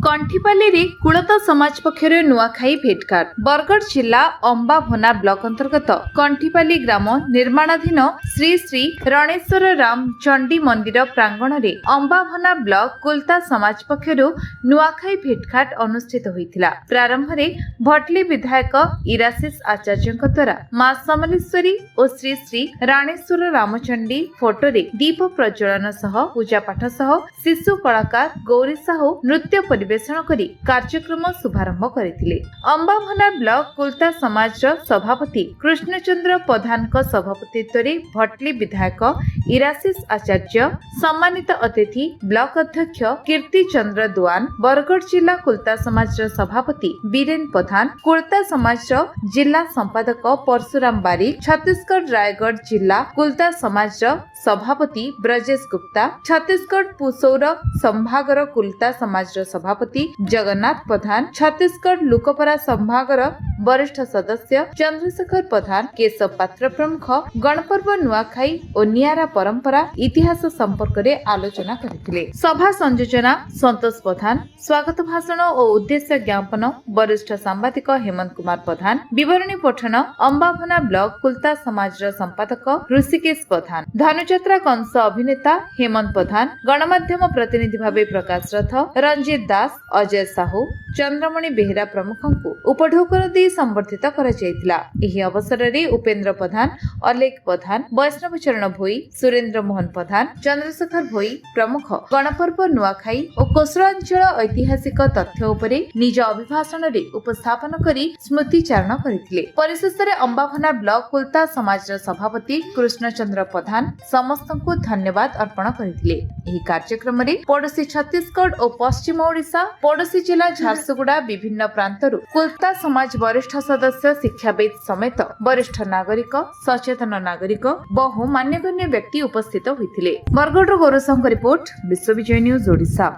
कंठीपाली रे कुलता समाज पक्षर नुआखाई भेटघाट बरगढ़ जिला अंबाभना ब्लॉक अंतर्गत कंठीपाली ग्राम निर्माणाधीन श्री श्री रणेश्वर राम चंडी मंदिर प्रांगण रे अंबाभना ब्लॉक कुलता समाज पक्षर नुआखाई भेटघाट अनुष्ठित होइतिला। प्रारंभ रे भटली विधायक इराशिष आचार्य द्वारा मां समलेश्वरी और श्री श्री रणेश्वर रामचंडी फोटो रे दीप प्रज्वलन सह पूजा पाठ सह शिशु कलाकार गौरी साहू नृत्य परिवेषण करी कार्यक्रम शुभारंभ करथिले। अंबाभना ब्लॉक कुलता समाज सभापति कृष्णचंद्र प्रधान सभापतित्व रे भटली विधायक इराशिष आचार्य, सम्मानित अतिथि ब्लॉक अध्यक्ष कीर्ति चंद्र दुआन, बरगढ़ जिला कुलता समाज सभापति बीरेन प्रधान, कुलता समाज जिला संपादक परशुराम बारिक, छत्तीसगढ़ रायगढ़ जिला कुलता समाज सभापति ब्रजेश गुप्ता, छत्तीसगढ़ पुसौर संभागर कुलता समाज सभापति जगन्नाथ प्रधान, छत्तीसगढ़ लुकपरा संभागर वरिष्ठ सदस्य चंद्रशेखर प्रधान, केशव पात्र प्रमुख गणपर्व नुआखाई और नियारा परंपरा इतिहास संपर्क में आलोचना करथिले। सभा संयोजना संतोष प्रधान, स्वागत भाषण और उद्देश्य ज्ञापन वरिष्ठ सांबादिक हेमंत कुमार प्रधान, विवरणी पठन अंबाभना ब्लॉक कुलता समाज संपादक ऋषिकेश प्रधान, धनुଯାत्रा कंस अभिनेता हेमंत प्रधान, गणमाध्यम प्रतिनिधि भावे प्रकाश रथ, रंजित दास, अजय साहू, चंद्रमणि बेहेरा प्रमुखों उपढौकन दे संबर्धित करा जायतिला। एही अवसर रे उपेंद्र प्रधान, अलेख प्रधान, वैष्णव चरण भोई, सुरेंद्र मोहन प्रधान, चंद्रशेखर भोई प्रमुख गणपर्व नुआखाई और कोसरांचल ऐतिहासिक तथ्य उपरे निज अभिभाषण रे उपस्थापन करी स्मृतिचारण करथिले। परिशेष रे अंबाभना ब्लॉक कुलता समाज सभापति कृष्णचंद्र प्रधान समस्तଙ୍କୁ धन्यवाद अर्पण करथिले। एही कार्यक्रम रे पड़ोसी छत्तीसगढ़ और पश्चिम ओडिशा, पड़ोसी जिला झारसुगुड़ा विभिन्न प्रांतरु कुलता समाज वरिष्ठ सदस्य, शिक्षाविद समेत वरिष्ठ नागरिक, सचेतन नागरिक, बहु मान्यगण्य व्यक्ति उपस्थित होइथिले। बरगढ़ गौरव रिपोर्ट, विश्व विजय न्यूज ओडिशा।